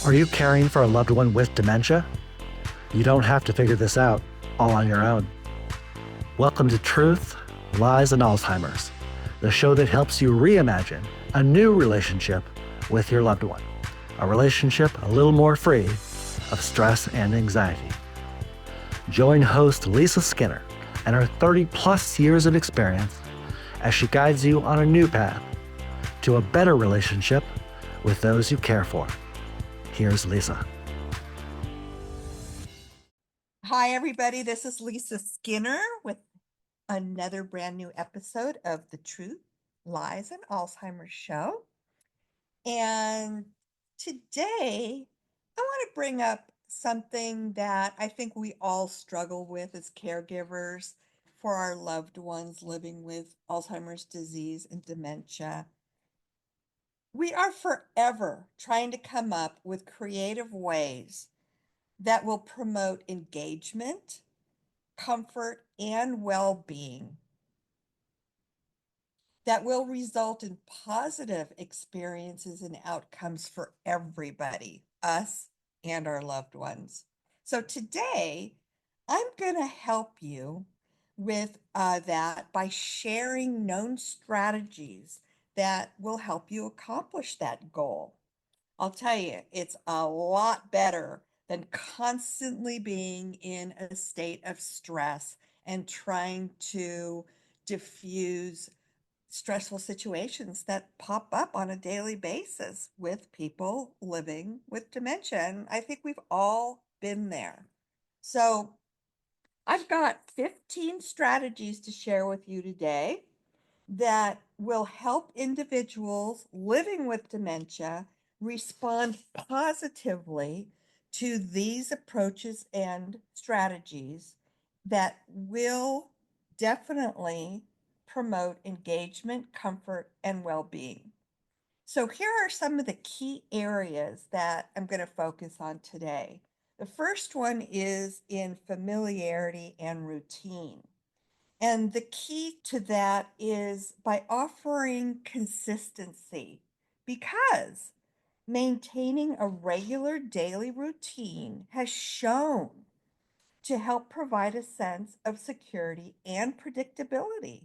Are you caring for a loved one with dementia? You don't have to figure this out all on your own. Welcome to Truth, Lies, and Alzheimer's, the show that helps you reimagine a new relationship with your loved one, a relationship a little more free of stress and anxiety. Join host Lisa Skinner and her 30-plus years of experience as she guides you on a new path to a better relationship with those you care for. Here's Lisa. Hi, everybody. This is Lisa Skinner with another brand new episode of the Truth, Lies, and Alzheimer's Show. And today, I want to bring up something that I think we all struggle with as caregivers for our loved ones living with Alzheimer's disease and dementia. We are forever trying to come up with creative ways that will promote engagement, comfort, and well-being that will result in positive experiences and outcomes for everybody, us and our loved ones. So today, I'm going to help you with that by sharing known strategies that will help you accomplish that goal. I'll tell you, it's a lot better than constantly being in a state of stress and trying to diffuse stressful situations that pop up on a daily basis with people living with dementia. And I think we've all been there. So I've got 15 strategies to share with you today that will help individuals living with dementia respond positively to these approaches and strategies that will definitely promote engagement, comfort, and well-being. So here are some of the key areas that I'm going to focus on today. The first one is in familiarity and routine. And the key to that is by offering consistency, because maintaining a regular daily routine has shown to help provide a sense of security and predictability.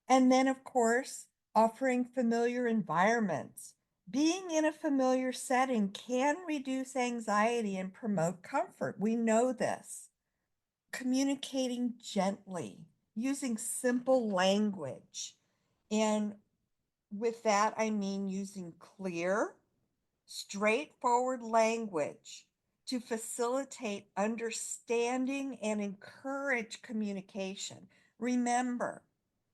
And then, of course, offering familiar environments. Being in a familiar setting can reduce anxiety and promote comfort. We know this. Communicating gently, using simple language. And with that, I mean using clear, straightforward language to facilitate understanding and encourage communication. Remember,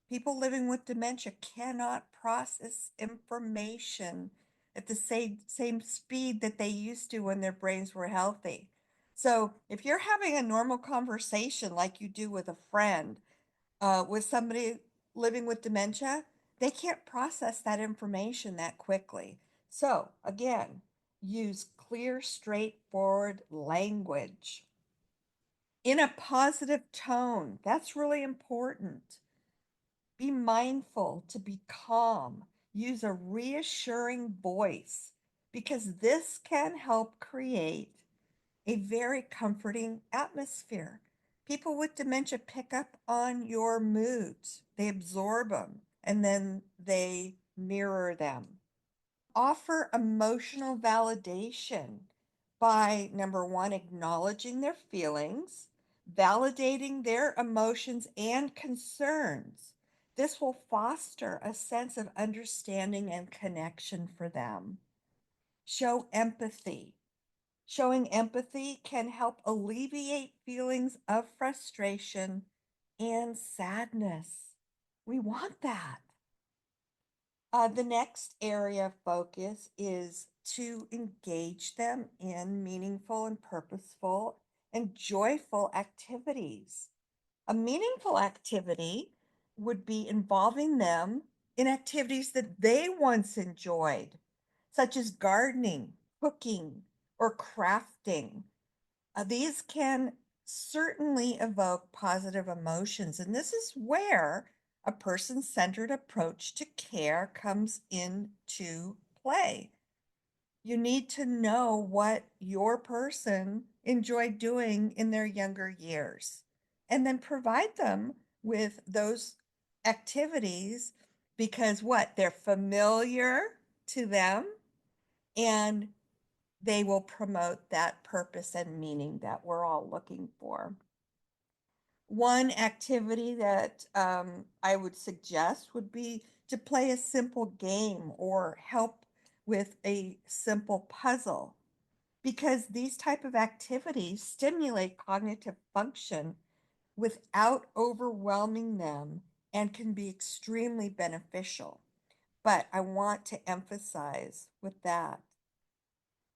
people living with dementia cannot process information at the same speed that they used to when their brains were healthy. So if you're having a normal conversation like you do with a friend, with somebody living with dementia, they can't process that information that quickly. So again, use clear, straightforward language in a positive tone. That's really important. Be mindful to be calm. Use a reassuring voice, because this can help create a very comforting atmosphere. People with dementia pick up on your moods, they absorb them, and then they mirror them. Offer emotional validation by number one, acknowledging their feelings, validating their emotions and concerns. This will foster a sense of understanding and connection for them. Show empathy. Showing empathy can help alleviate feelings of frustration and sadness. We want that. The next area of focus is to engage them in meaningful and purposeful and joyful activities. A meaningful activity would be involving them in activities that they once enjoyed, such as gardening, cooking, or crafting. These can certainly evoke positive emotions, and this is where a person-centered approach to care comes into play. You need to know what your person enjoyed doing in their younger years and then provide them with those activities because what? They're familiar to them and they will promote that purpose and meaning that we're all looking for. One activity that I would suggest would be to play a simple game or help with a simple puzzle because these type of activities stimulate cognitive function without overwhelming them and can be extremely beneficial. But I want to emphasize with that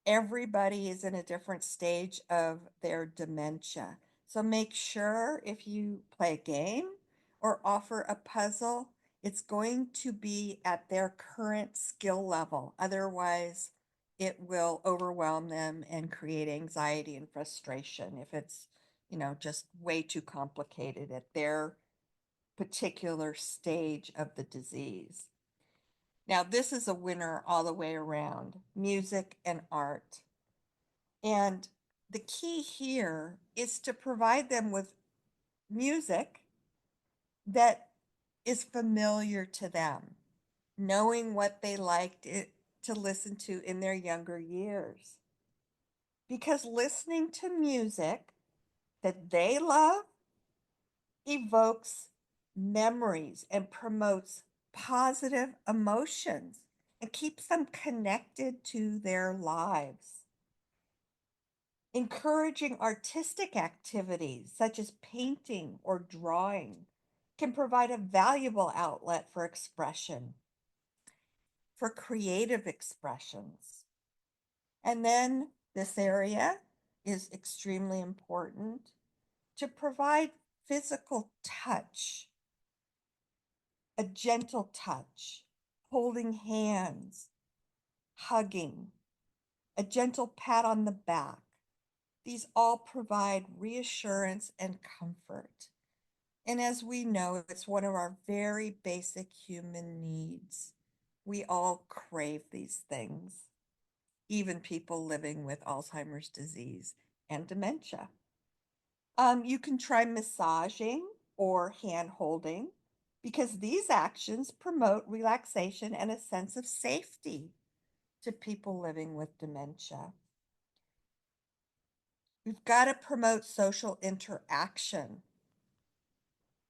everybody is in a different stage of their dementia. So make sure if you play a game or offer a puzzle, it's going to be at their current skill level. Otherwise, it will overwhelm them and create anxiety and frustration if it's, just way too complicated at their particular stage of the disease. Now, this is a winner all the way around, music and art. And the key here is to provide them with music that is familiar to them, knowing what they liked it to listen to in their younger years. Because listening to music that they love evokes memories and promotes positive emotions and keeps them connected to their lives. Encouraging artistic activities such as painting or drawing can provide a valuable outlet for expression, for creative expressions. And then this area is extremely important to provide physical touch, a gentle touch, holding hands, hugging, a gentle pat on the back. These all provide reassurance and comfort. And as we know, it's one of our very basic human needs. We all crave these things, even people living with Alzheimer's disease and dementia. You can try massaging or hand holding because these actions promote relaxation and a sense of safety to people living with dementia. We've got to promote social interaction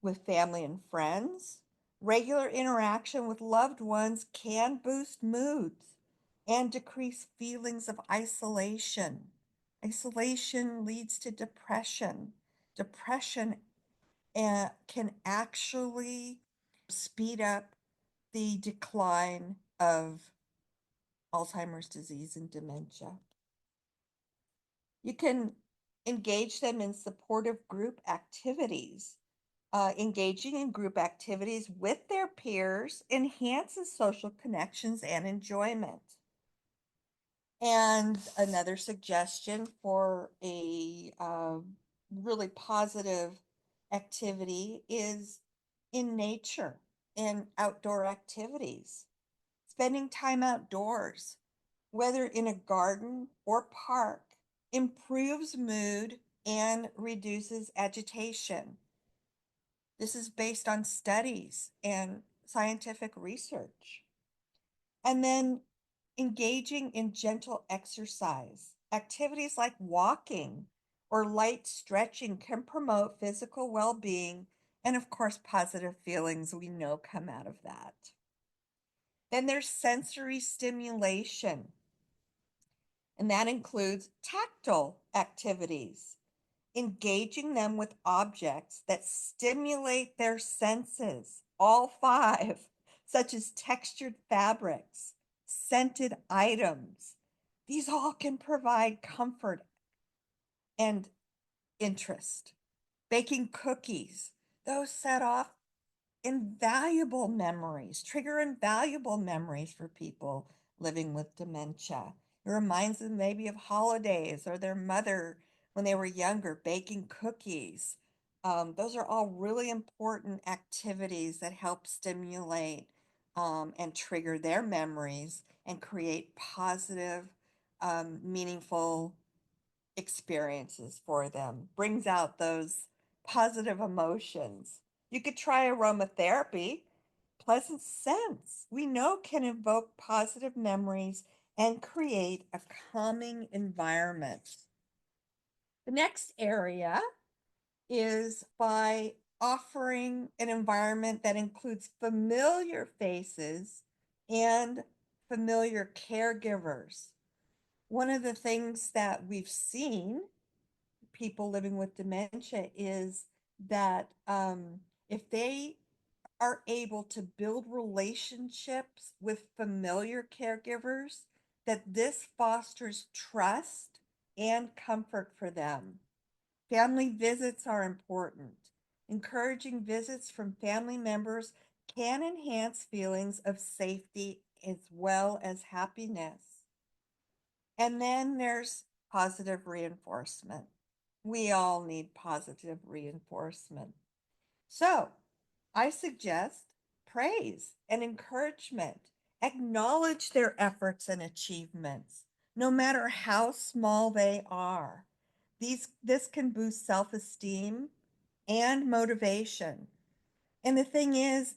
with family and friends. Regular interaction with loved ones can boost moods and decrease feelings of isolation. Isolation leads to depression. Depression can actually speed up the decline of Alzheimer's disease and dementia. You can engage them in supportive group activities. Engaging in group activities with their peers enhances social connections and enjoyment. And another suggestion for a really positive activity is in nature and outdoor activities. Spending time outdoors, whether in a garden or park, improves mood and reduces agitation. This is based on studies and scientific research. And then engaging in gentle exercise. Activities like walking or light stretching can promote physical well-being and, of course, positive feelings we know come out of that. Then there's sensory stimulation, and that includes tactile activities, engaging them with objects that stimulate their senses, all five, such as textured fabrics, scented items. These all can provide comfort and interest. Baking cookies, those set off invaluable memories, trigger invaluable memories for people living with dementia. It reminds them maybe of holidays or their mother when they were younger baking cookies. Those are all really important activities that help stimulate and trigger their memories and create positive meaningful experiences for them, brings out those positive emotions. You could try aromatherapy. Pleasant scents, we know, can evoke positive memories and create a calming environment. The next area is by offering an environment that includes familiar faces and familiar caregivers. One of the things that we've seen people living with dementia is that if they are able to build relationships with familiar caregivers, that this fosters trust and comfort for them. Family visits are important. Encouraging visits from family members can enhance feelings of safety as well as happiness. And then there's positive reinforcement. We all need positive reinforcement. So I suggest praise and encouragement. Acknowledge their efforts and achievements, no matter how small they are. This can boost self-esteem and motivation. And the thing is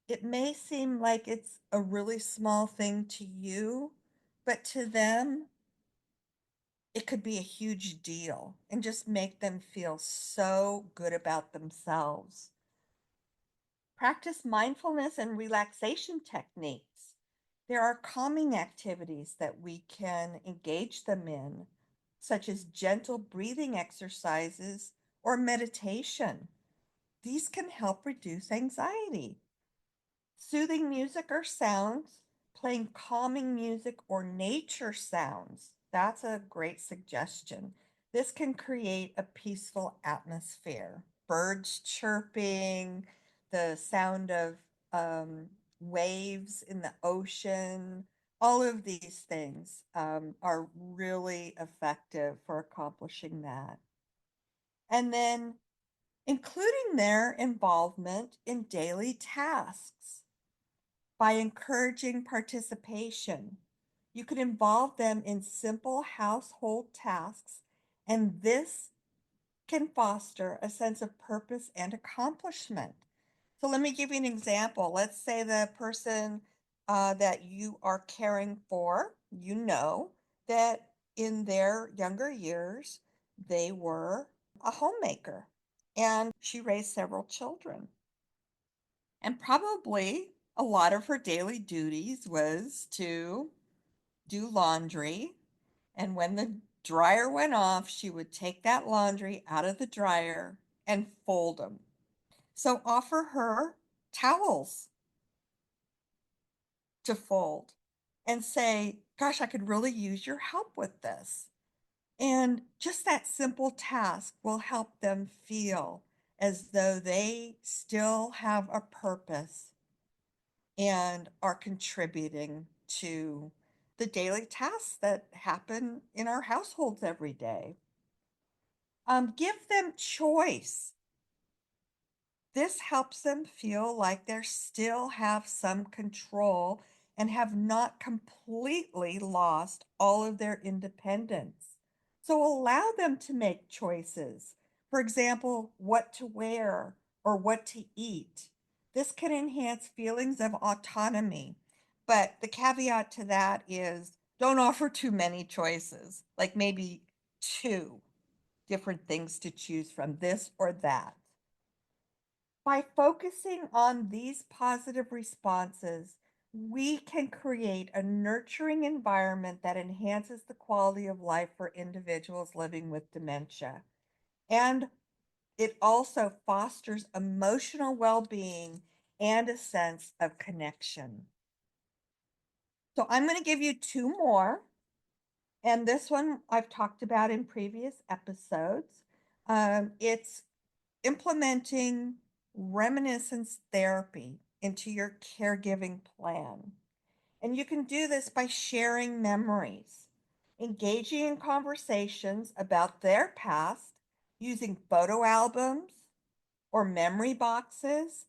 it may seem like it's a really small thing to you, but to them, it could be a huge deal and just make them feel so good about themselves. Practice mindfulness and relaxation techniques. There are calming activities that we can engage them in, such as gentle breathing exercises or meditation. These can help reduce anxiety. Soothing music or sounds, playing calming music or nature sounds. That's a great suggestion. This can create a peaceful atmosphere. Birds chirping, the sound of waves in the ocean, all of these things are really effective for accomplishing that. And then including their involvement in daily tasks by encouraging participation. You could involve them in simple household tasks, and this can foster a sense of purpose and accomplishment. So let me give you an example. Let's say the person that you are caring for, you know that in their younger years, they were a homemaker and she raised several children. And probably a lot of her daily duties was to do laundry. And when the dryer went off, she would take that laundry out of the dryer and fold them. So offer her towels to fold and say, gosh, I could really use your help with this. And just that simple task will help them feel as though they still have a purpose and are contributing to the daily tasks that happen in our households every day. Give them choice. This helps them feel like they still have some control and have not completely lost all of their independence. So allow them to make choices. For example, what to wear or what to eat. This can enhance feelings of autonomy. But the caveat to that is don't offer too many choices, like maybe two different things to choose from, this or that. By focusing on these positive responses, we can create a nurturing environment that enhances the quality of life for individuals living with dementia. And it also fosters emotional well-being and a sense of connection. So I'm going to give you two more. And this one I've talked about in previous episodes. It's implementing reminiscence therapy into your caregiving plan. And you can do this by sharing memories, engaging in conversations about their past, using photo albums or memory boxes.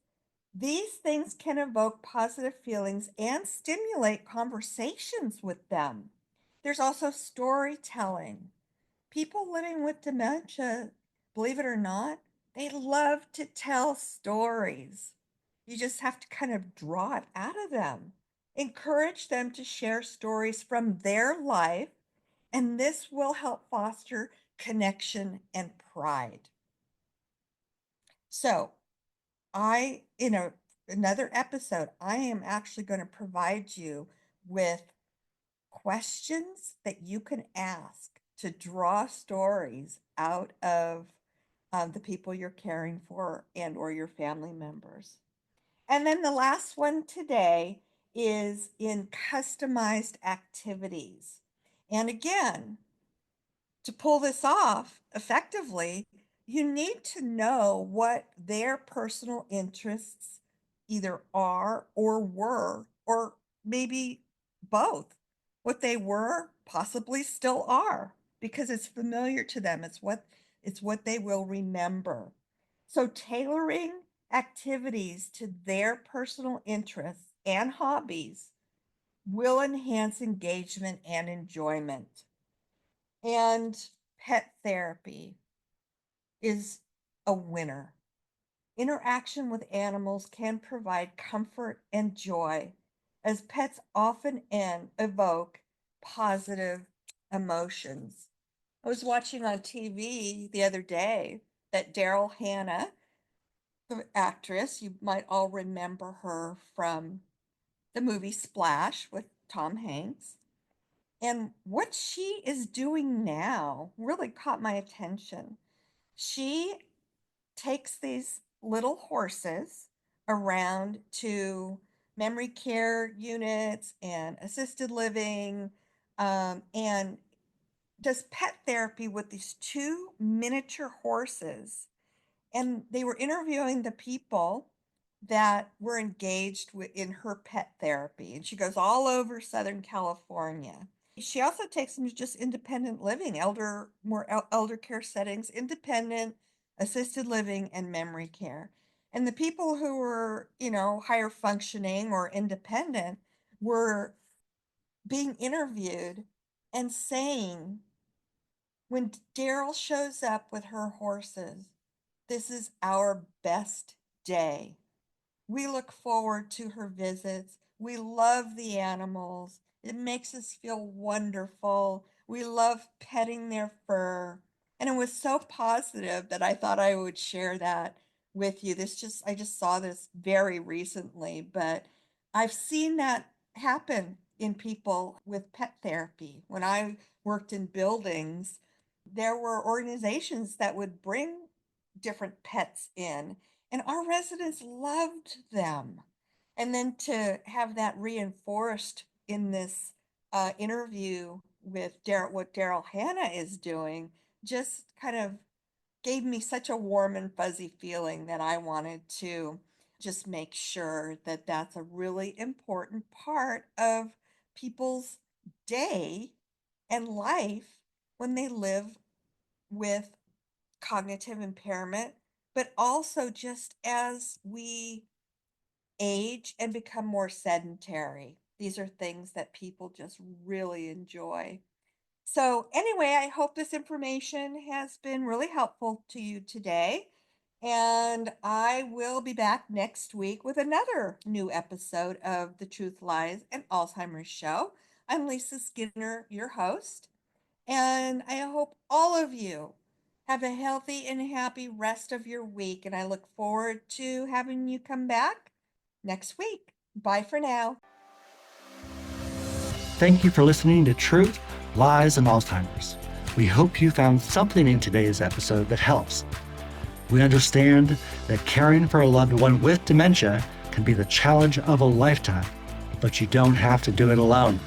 These things can evoke positive feelings and stimulate conversations with them. There's also storytelling. People living with dementia, believe it or not, they love to tell stories. You just have to kind of draw it out of them. Encourage them to share stories from their life, and this will help foster connection and pride. So, another episode, I am actually going to provide you with questions that you can ask to draw stories out of the people you're caring for and or your family members. And then the last one today is in customized activities. And again, to pull this off effectively, you need to know what their personal interests either are or were, or maybe both. What they were possibly still are, because it's familiar to them. It's what they will remember. So tailoring activities to their personal interests and hobbies will enhance engagement and enjoyment. And pet therapy is a winner. Interaction with animals can provide comfort and joy, as pets often evoke positive emotions. I was watching on TV the other day that Daryl Hannah, the actress, you might all remember her from the movie Splash with Tom Hanks. And what she is doing now really caught my attention. She takes these little horses around to memory care units and assisted living, and does pet therapy with these two miniature horses. And they were interviewing the people that were engaged in her pet therapy. And she goes all over Southern California. She also takes them to just independent living, elder care settings, independent, assisted living, and memory care. And the people who were, higher functioning or independent were being interviewed and saying, when Daryl shows up with her horses, this is our best day. We look forward to her visits. We love the animals. It makes us feel wonderful. We love petting their fur. And it was so positive that I thought I would share that with you. I just saw this very recently, but I've seen that happen in people with pet therapy. When I worked in buildings, there were organizations that would bring different pets in, and our residents loved them. And then to have that reinforced in this interview with what Daryl Hannah is doing, just kind of gave me such a warm and fuzzy feeling that I wanted to just make sure that that's a really important part of people's day and life when they live with cognitive impairment, but also just as we age and become more sedentary. These are things that people just really enjoy. So, anyway, I hope this information has been really helpful to you today. And I will be back next week with another new episode of the Truth, Lies, and Alzheimer's Show. I'm Lisa Skinner, your host. And I hope all of you have a healthy and happy rest of your week. And I look forward to having you come back next week. Bye for now. Thank you for listening to Truth, Lies, and Alzheimer's. We hope you found something in today's episode that helps. We understand that caring for a loved one with dementia can be the challenge of a lifetime, but you don't have to do it alone.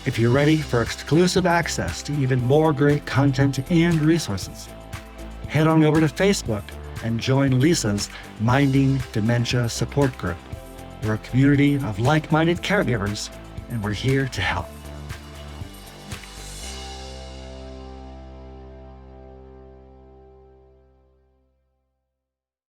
If you're ready for exclusive access to even more great content and resources, head on over to Facebook and join Lisa's Minding Dementia Support Group. We're a community of like-minded caregivers, and we're here to help.